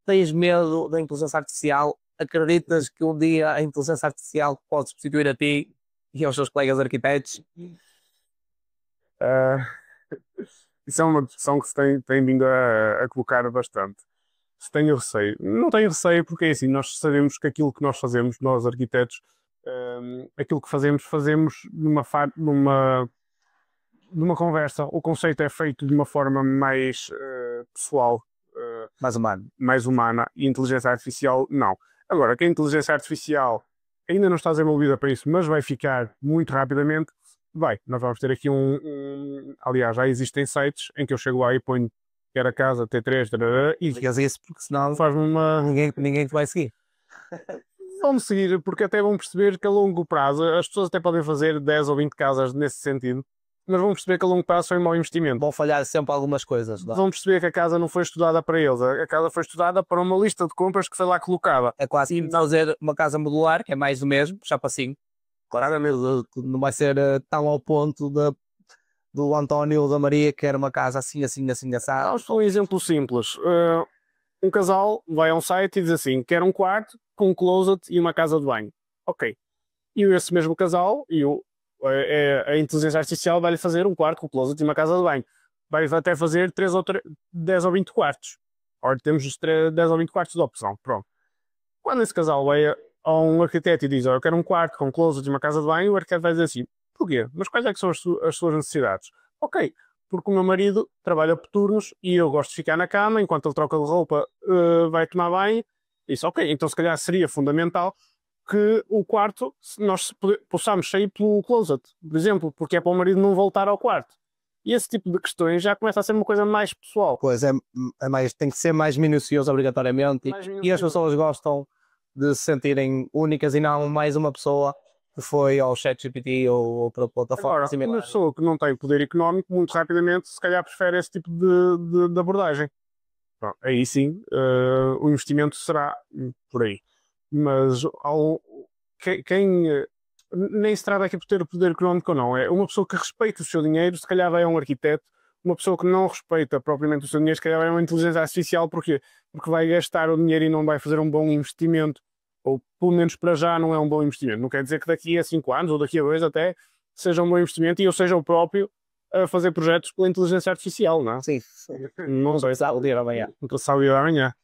tens medo da inteligência artificial? Acreditas que um dia a inteligência artificial pode substituir a ti e aos seus colegas arquitetos? Uh, Isso é uma discussão que se tem vindo a colocar bastante. Se tenho receio. Não tenho receio porque é assim, nós sabemos que aquilo que nós fazemos, nós arquitetos, aquilo que fazemos numa conversa. O conceito é feito de uma forma mais pessoal, Mais humano. e a inteligência artificial não. Agora, que a inteligência artificial ainda não está desenvolvida para isso, mas vai ficar muito rapidamente, nós vamos ter aqui aliás, já existem sites em que eu chego lá e ponho quer a casa T3 e Digas isso porque senão faz-me uma... ninguém te vai seguir. Vão-me seguir porque até vão perceber que a longo prazo as pessoas até podem fazer 10 ou 20 casas nesse sentido, mas vão perceber que a longo prazo foi um mau investimento. Vão falhar sempre algumas coisas. Não? Vão perceber que a casa não foi estudada para eles, a casa foi estudada para uma lista de compras que foi lá colocada. É quase como fazer uma casa modular, que é mais do mesmo, chapacinho. Claramente não vai ser tão ao ponto do António ou da Maria, que era uma casa assim, assado. Vamos para um exemplo simples. Um casal vai a um site e diz assim: quer um quarto com um closet e uma casa de banho. Ok. E esse mesmo casal, a inteligência artificial vai-lhe fazer um quarto com um closet e uma casa de banho. Vai até fazer 10 ou 20 quartos. Ora, temos os 10 ou 20 quartos de opção. Pronto. Quando esse casal vai a um arquiteto e diz: eu quero um quarto com um closet e uma casa de banho, o arquiteto vai dizer assim: porquê? Mas quais é que são as suas necessidades? Ok, porque o meu marido trabalha por turnos e eu gosto de ficar na cama, enquanto ele troca de roupa, vai tomar banho. Isso, ok. Então se calhar seria fundamental que o quarto nós possamos sair pelo closet, por exemplo, porque é para o marido não voltar ao quarto. E esse tipo de questões já começa a ser uma coisa mais pessoal. Pois é mais, tem que ser mais minucioso obrigatoriamente e as pessoas gostam de se sentirem únicas e não mais uma pessoa que foi ao ChatGPT ou outra plataforma. Agora, uma pessoa que não tem poder económico, muito rapidamente, se calhar prefere esse tipo de abordagem. Bom, aí sim, o investimento será por aí. Mas quem nem se trata aqui por ter o poder económico ou não, é uma pessoa que respeita o seu dinheiro, se calhar vai a um arquiteto. Uma pessoa que não respeita propriamente o seu dinheiro, se calhar vai a uma inteligência artificial. Porquê? Porque vai gastar o dinheiro e não vai fazer um bom investimento. Ou pelo menos para já não é um bom investimento. Não quer dizer que daqui a 5 anos ou daqui a 2 até seja um bom investimento e eu seja o próprio a fazer projetos pela inteligência artificial, não é? Sim. Não sei. Sabe o dia da manhã. Nunca sabe o dia da manhã.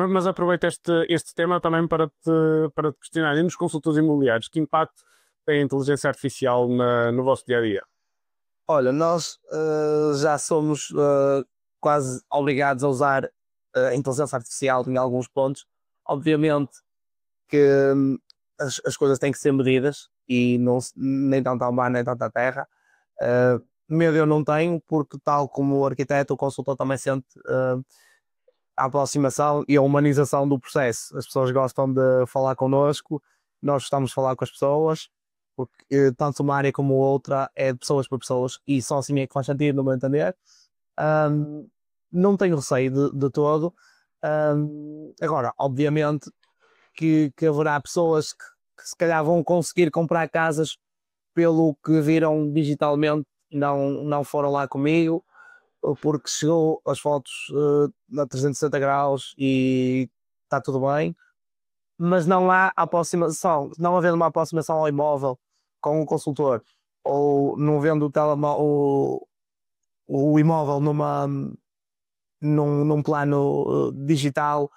Mas aproveito este tema também para te questionar. E nos consultores imobiliários, que impacto tem a inteligência artificial no vosso dia a dia? Olha, nós já somos quase obrigados a usar a inteligência artificial em alguns pontos. Obviamente que as coisas têm que ser medidas e nem tanto ao mar nem tanto à terra. Medo eu não tenho, porque tal como o arquiteto, o consultor também sente a aproximação e a humanização do processo. As pessoas gostam de falar connosco, nós gostamos de falar com as pessoas, porque tanto uma área como outra é de pessoas para pessoas e só assim é que faz sentido, no meu entender. Não tenho receio de todo. Agora, obviamente que haverá pessoas que se calhar vão conseguir comprar casas pelo que viram digitalmente, não foram lá comigo, porque chegou as fotos a 360 graus e está tudo bem, mas não há aproximação, não havendo uma aproximação ao imóvel com o consultor, ou não vendo o imóvel num plano digital,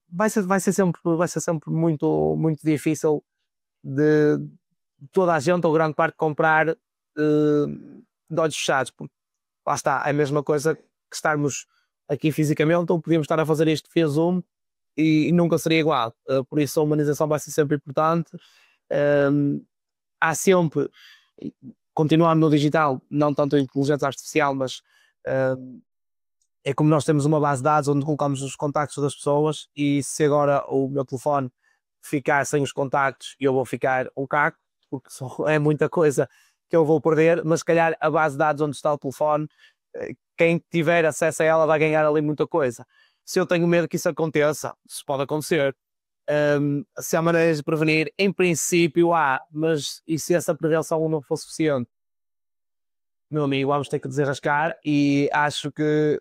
vai ser sempre muito, muito difícil de toda a gente ou grande parte comprar de olhos fechados, porque lá está, é a mesma coisa que estarmos aqui fisicamente, ou podíamos estar a fazer isto via Zoom e nunca seria igual. Por isso a humanização vai ser sempre importante. Há sempre, continuando no digital, não tanto a inteligência artificial, mas é como nós temos uma base de dados onde colocamos os contactos das pessoas, e se agora o meu telefone ficar sem os contactos, eu vou ficar um caco, porque é muita coisa que eu vou perder, mas se calhar a base de dados onde está o telefone, quem tiver acesso a ela vai ganhar ali muita coisa. Se eu tenho medo que isso aconteça, isso pode acontecer. Se há maneiras de prevenir, em princípio há, mas e se essa prevenção não for suficiente? Meu amigo, vamos ter que desarrascar, e acho que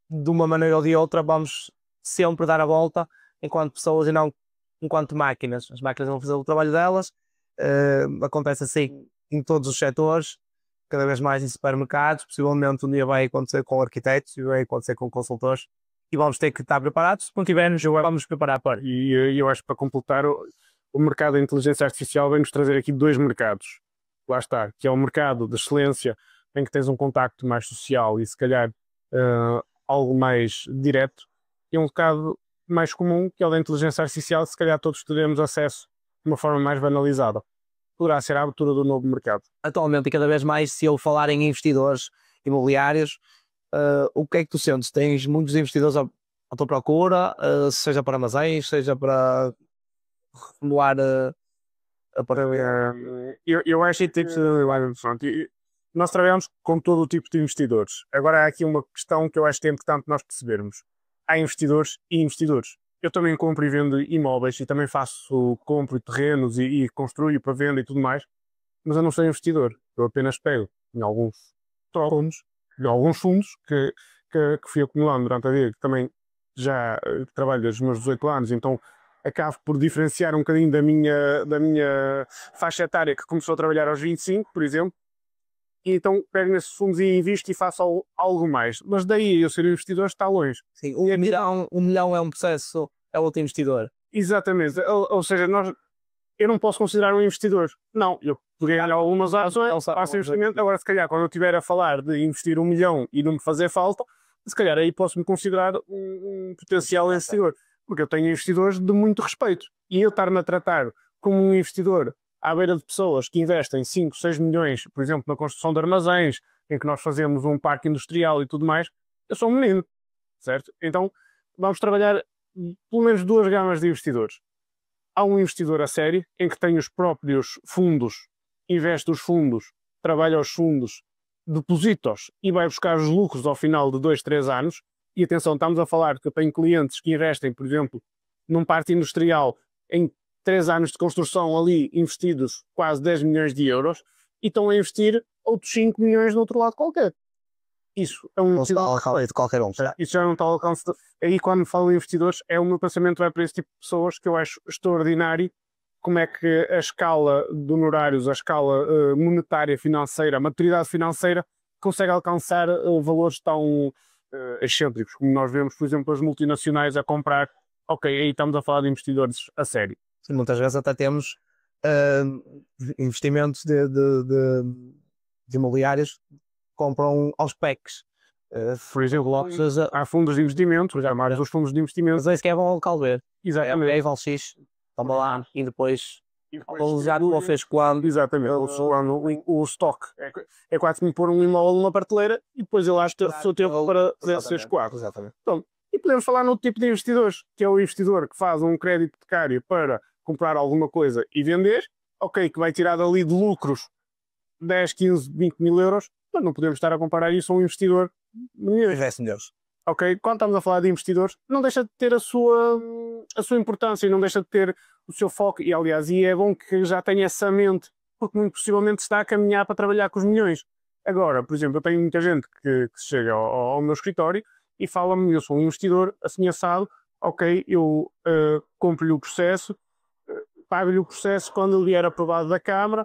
de uma maneira ou de outra vamos sempre dar a volta enquanto pessoas e não enquanto máquinas. As máquinas vão fazer o trabalho delas. Acontece assim em todos os setores, cada vez mais em supermercados. Possivelmente um dia vai acontecer com arquitetos e vai acontecer com consultores, e vamos ter que estar preparados. Se não tivermos, vamos nos preparar para. E eu acho que, para completar, o mercado da inteligência artificial vem-nos trazer aqui dois mercados. Lá está, que é o mercado de excelência, em que tens um contacto mais social e se calhar algo mais direto, e um mercado mais comum, que é o da inteligência artificial, se calhar todos teremos acesso de uma forma mais banalizada. Poderá ser a abertura do novo mercado. Atualmente, e cada vez mais, se eu falar em investidores imobiliários, o que é que tu sentes? Tens muitos investidores à tua procura, seja para armazéns, seja para reformular eu acho que nós trabalhamos com todo o tipo de investidores. Agora há aqui uma questão que eu acho que é importante nós percebermos. Há investidores e investidores. Eu também compro e vendo imóveis, e também compro terrenos e construo para venda e tudo mais, mas eu não sou investidor. Eu apenas pego em alguns fundos, que fui acumulando durante a vida, que também já trabalho desde os meus 18 anos, então acabo por diferenciar um bocadinho da minha faixa etária, que começou a trabalhar aos 25, por exemplo, e então pego nesses fundos e invisto e faço algo mais. Mas daí eu ser investidor está longe. Sim, um milhão é um processo, é outro investidor. Exatamente. Ou seja, eu não posso considerar um investidor. Não, eu peguei algumas ações, faço investimento. Agora, se calhar, quando eu estiver a falar de investir 1 milhão e não me fazer falta, se calhar aí posso-me considerar um potencial investidor. Porque eu tenho investidores de muito respeito. E eu estar-me a tratar como um investidor à beira de pessoas que investem 5, 6 milhões, por exemplo, na construção de armazéns, em que nós fazemos um parque industrial e tudo mais, eu sou um menino, certo? Então, vamos trabalhar pelo menos duas gamas de investidores. Há um investidor a sério, em que tem os próprios fundos, investe os fundos, trabalha os fundos, deposita-os e vai buscar os lucros ao final de 2, 3 anos. E atenção, estamos a falar que eu tenho clientes que investem, por exemplo, num parque industrial em 3 anos de construção ali, investidos quase 10 milhões de euros, e estão a investir outros 5 milhões no outro lado qualquer. Isso é um de qualquer um. Isso já não está ao alcance. Aí, quando falo em investidores, o meu pensamento vai para esse tipo de pessoas, que eu acho extraordinário como é que a escala de honorários, a escala monetária financeira, a maturidade financeira, consegue alcançar valores tão excêntricos, como nós vemos, por exemplo, as multinacionais a comprar. Ok, aí estamos a falar de investidores a sério. Sim, muitas vezes até temos investimentos de imobiliários que compram aos PECs. Por exemplo, há fundos de investimento, já mais os fundos de investimento. Mas é isso que é bom ao calver. Exatamente. Aí vale X, toma lá, e depois já não fez quando. Exatamente, o stock. É quase como pôr um imóvel numa prateleira e depois ele acha o seu tempo para poder ser escoado. Exatamente. Então, e podemos falar no tipo de investidores, que é o investidor que faz um crédito hipotecário para comprar alguma coisa e vender, ok, que vai tirar dali de lucros 10, 15, 20 mil euros, mas não podemos estar a comparar isso a um investidor Investe melhores. Ok, quando estamos a falar de investidores, não deixa de ter a sua importância e não deixa de ter o seu foco, e aliás, é bom que já tenha essa mente, porque muito possivelmente está a caminhar para trabalhar com os milhões. Agora, por exemplo, eu tenho muita gente que chega ao meu escritório e fala-me: eu sou um investidor assim assado, ok, eu compro-lhe o processo, pago-lhe o processo quando ele vier aprovado da Câmara,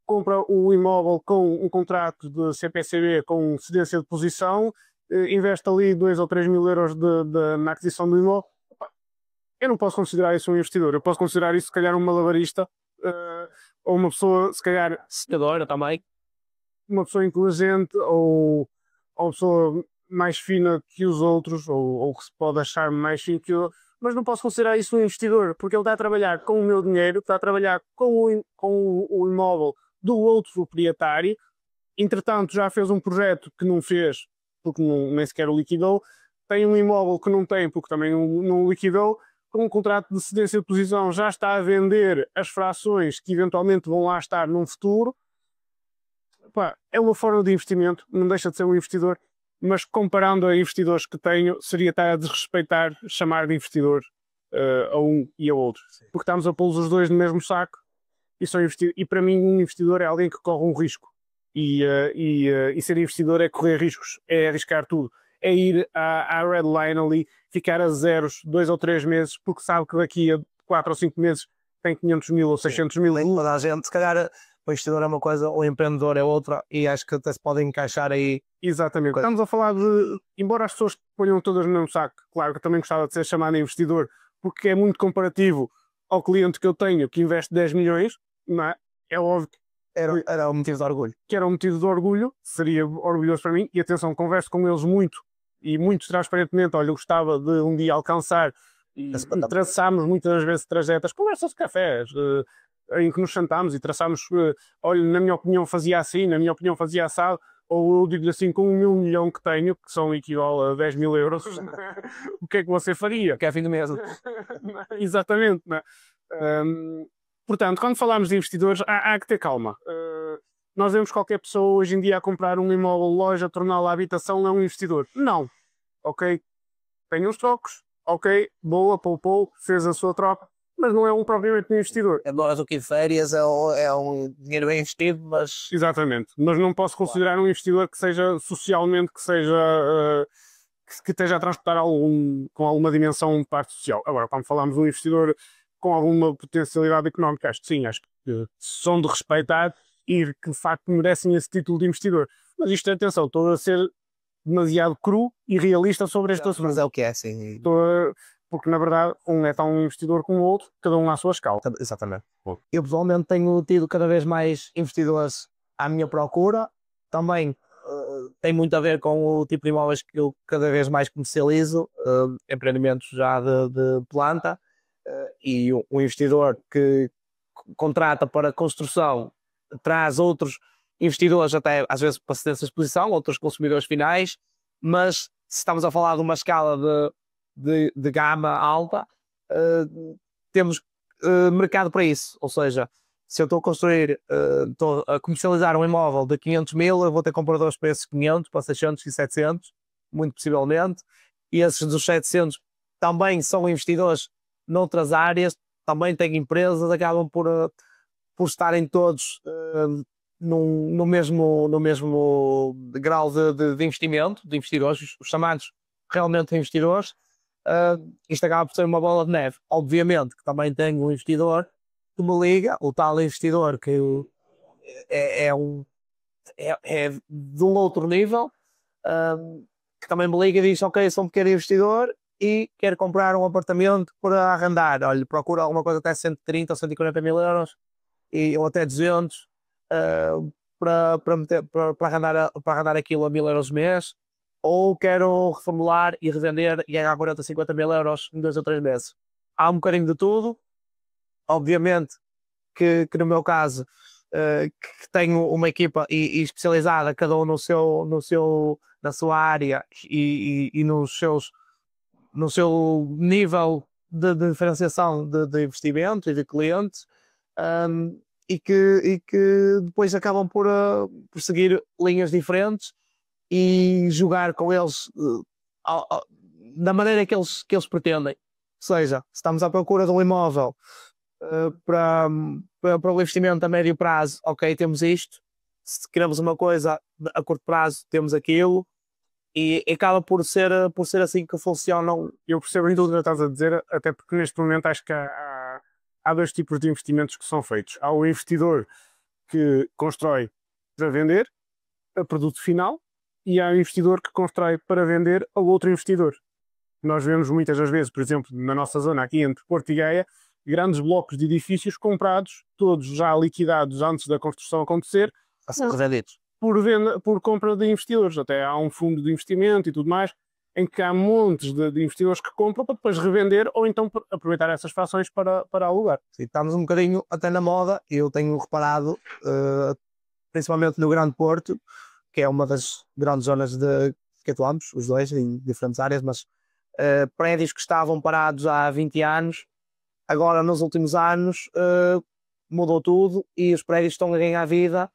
compra o imóvel com um contrato de CPCB com cedência de posição, investe ali 2 ou 3 mil euros na aquisição do imóvel, eu não posso considerar isso um investidor. Eu posso considerar isso, se calhar, um malabarista, ou uma pessoa, se calhar, Senadora também. uma pessoa inteligente, ou uma pessoa mais fina que os outros, ou que se pode achar mais fino que eu, mas não posso considerar isso um investidor, porque ele está a trabalhar com o meu dinheiro, está a trabalhar com o imóvel do outro proprietário. Entretanto, já fez um projeto que não fez, porque nem sequer o liquidou, tem um imóvel que não tem, porque também não o liquidou, com um contrato de cedência de posição, já está a vender as frações que eventualmente vão lá estar num futuro. Pá, é uma forma de investimento, não deixa de ser um investidor, mas comparando a investidores que tenho, seria estar a desrespeitar chamar de investidor a um e a outro, porque estamos a pô-los os dois no mesmo saco, e para mim um investidor é alguém que corre um risco, e ser investidor é correr riscos, é arriscar tudo, é ir à red line ali, ficar a zeros 2 ou 3 meses, porque sabe que daqui a 4 ou 5 meses tem 500 mil ou 600 mil. Toda a gente, se calhar o investidor é uma coisa, o empreendedor é outra, e acho que até se pode encaixar aí. Exatamente. Estamos a falar de, embora as pessoas ponham todas no mesmo saco, claro que eu também gostava de ser chamado investidor, porque é muito comparativo ao cliente que eu tenho, que investe 10 milhões, não é? É óbvio que Era um motivo de orgulho. que era um motivo de orgulho, seria orgulhoso para mim, e atenção, converso com eles muito, e muito transparentemente, olha, eu gostava de um dia alcançar, e traçámos muitas vezes trajetas, conversas de cafés, em que nos sentámos e traçámos, olha, na minha opinião fazia assim, na minha opinião fazia assado, ou eu digo assim, com o 1.000.000 que tenho, que são equivale a 10 mil euros, o que é que você faria? Que é fim do mês. Exatamente, não é? Portanto, quando falamos de investidores, há que ter calma. Nós vemos qualquer pessoa hoje em dia a comprar um imóvel, loja, torná-la habitação, é um investidor. Não. Ok, tem uns trocos, ok, boa, poupou, fez a sua troca, mas não é propriamente um investidor. É nós o que de férias, é um dinheiro bem investido, mas Exatamente, mas não posso considerar um investidor que seja socialmente, que esteja a transportar com alguma dimensão de parte social. Agora, quando falamos de um investidor com alguma potencialidade económica, acho que sim, acho que são de respeitar e que de facto merecem esse título de investidor. Mas isto, atenção, estou a ser demasiado cru e realista sobre este assunto. mas é o que é, sim. Porque na verdade um é tão investidor como o outro, cada um à sua escala. Exatamente. Eu pessoalmente tenho tido cada vez mais investidores à minha procura. Também tem muito a ver com o tipo de imóveis que eu cada vez mais comercializo, empreendimentos já de planta, e um investidor que contrata para construção traz outros investidores, até às vezes para cedência de exposição, outros consumidores finais, mas se estamos a falar de uma escala de gama alta, temos mercado para isso. Ou seja, se eu estou a construir, estou a comercializar um imóvel de 500 mil, eu vou ter compradores para esses 500, para 600 e 700, muito possivelmente, e esses dos 700 também são investidores noutras áreas, também têm empresas, acabam por estarem todos no mesmo grau de investimento, de investidores, os chamados realmente investidores. Isto acaba por ser uma bola de neve. Obviamente que também tenho um investidor que me liga, o tal investidor que é de um outro nível, que também me liga e diz: ok, sou um pequeno investidor e quero comprar um apartamento para arrendar. Olha, procura alguma coisa até 130 ou 140 mil euros ou até 200 para arrendar aquilo a 1.000 euros mês, ou quero reformular e revender e ganhar 40, 50 mil euros em 2 ou 3 meses. Há um bocadinho de tudo. Obviamente que no meu caso, que tenho uma equipa e especializada, cada um na sua área e no seu nível de diferenciação de investimento e de clientes, e que depois acabam por seguir linhas diferentes e jogar com eles da maneira que eles pretendem. Ou seja, se estamos à procura de um imóvel para o investimento a médio prazo, ok, temos isto. Se queremos uma coisa a curto prazo, temos aquilo. E acaba por ser assim que funcionam. Eu percebo em tudo o que estás a dizer, até porque neste momento acho que há 2 tipos de investimentos que são feitos. Há o investidor que constrói para vender a produto final, e há o investidor que constrói para vender a outro investidor. Nós vemos muitas das vezes, por exemplo, na nossa zona aqui entre Porto e Gaia, grandes blocos de edifícios comprados, todos já liquidados antes da construção acontecer, A ser revendidos. por venda, por compra de investidores. Até há um fundo de investimento e tudo mais, em que há montes de investidores que compram para depois revender ou então aproveitar essas frações para alugar. Sim, estamos um bocadinho até na moda. Eu tenho reparado, principalmente no Grande Porto, que é uma das grandes zonas que atuamos, os dois, em diferentes áreas, mas prédios que estavam parados há 20 anos, agora nos últimos anos mudou tudo e os prédios estão a ganhar vida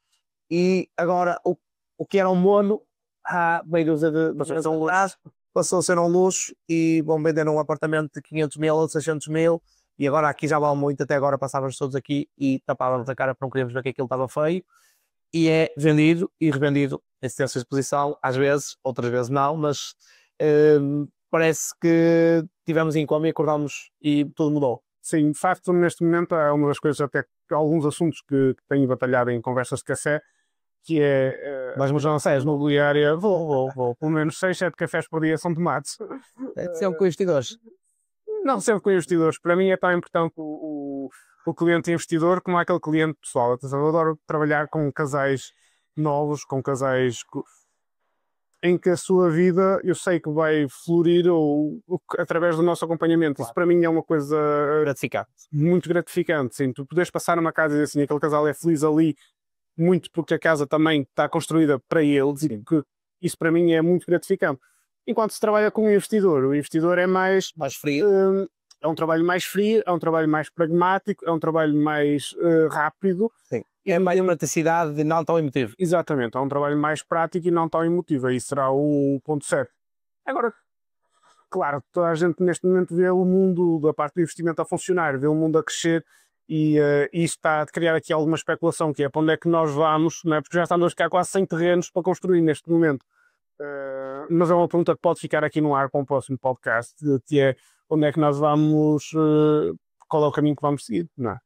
e agora o que era um mono há meio dúzia de anos passou a ser um luxo e vão vender um apartamento de 500 mil ou 600 mil e agora aqui já vale muito, até agora passávamos todos aqui e tapávamos a cara para não queríamos ver que aquilo estava feio e é vendido e revendido em extensa exposição, às vezes, outras vezes não, mas parece que tivemos em coma e acordámos e tudo mudou. Sim, de facto, neste momento é uma das coisas, até alguns assuntos que tenho batalhado em conversas de café, que é... Mas já não sei, imobiliária, vou. Pelo menos 6, 7 cafés por dia são tomates. são com investidores. Não sempre com investidores. Para mim é tão importante o cliente investidor como aquele cliente pessoal. Eu adoro trabalhar com casais novos, com casais em que a sua vida eu sei que vai florir através do nosso acompanhamento. Claro. Isso para mim é uma coisa Gratificante. muito gratificante. Sim, tu podes passar numa casa e dizer assim, aquele casal é feliz ali, muito porque a casa também está construída para eles, e que isso para mim é muito gratificante. Enquanto se trabalha com o investidor é mais frio. É um trabalho mais frio, é um trabalho mais pragmático, é um trabalho mais rápido. Sim. É mais uma praticidade de não tão emotivo. Exatamente, é um trabalho mais prático e não tão emotivo. Aí será o ponto certo. Agora, claro, toda a gente neste momento vê o mundo da parte do investimento a funcionar, vê o mundo a crescer e isso está a criar aqui alguma especulação, que é para onde é que nós vamos, não é? Porque já estamos a ficar quase 100 terrenos para construir neste momento. Mas é uma pergunta que pode ficar aqui no ar para um próximo podcast, que é onde é que nós vamos, qual é o caminho que vamos seguir, não é?